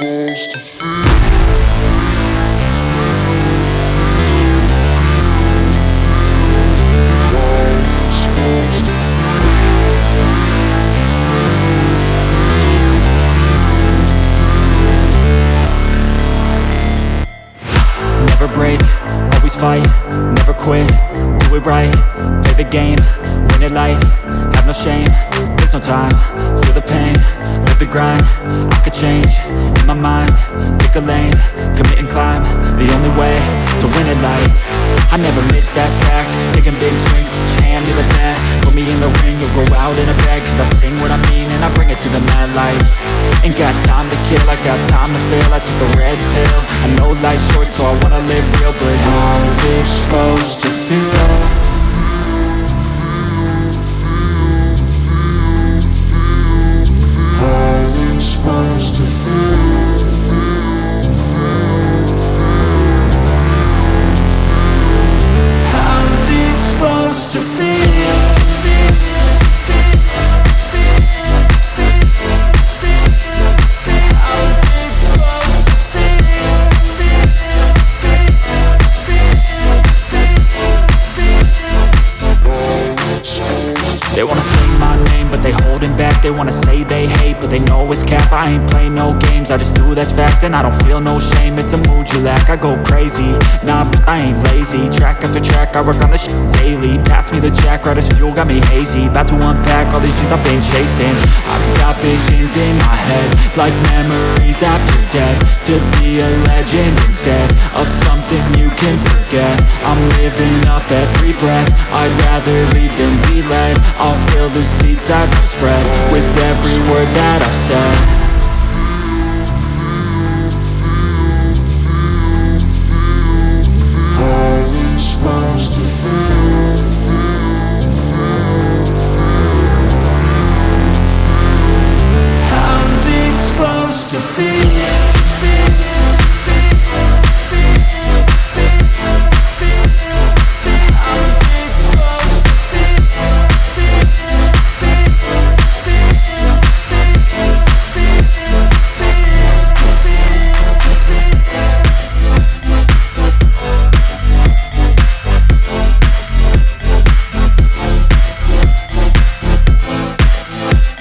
Never break, always fight, never quit, do it right, play the game, win it life, have no shame, there's no time, feel the pain, live the grind, I could change, in my mind, pick a lane, commit and climb, the only way to win it life. I never miss, that's fact, taking big swings, hand me the bat, put me in the ring, you'll go out in a bag, cause I sing what I mean and I bring it to the mad light. Ain't got time to kill, I got time to feel, I took the red pill, I know life's short so I wanna live real, but how's it supposed to feel? How's it supposed to feel? How's it supposed to feel? They wanna say my name, but they holding back. They wanna say they hate, but they know it's cap. I ain't play no games, I just do that's fact. And I don't feel no shame, it's a mood you lack. I go crazy, nah, but I ain't lazy. Track after track, I work on this shit daily. Pass me the jack, right as fuel, got me hazy. About to unpack all these things I've been chasing. I've got visions in my head, like memories after death. To be a legend instead of something you can forget. I'm living up every breath, I'd rather lead than be led. I'll fill the seats as I spread with every word that I've said.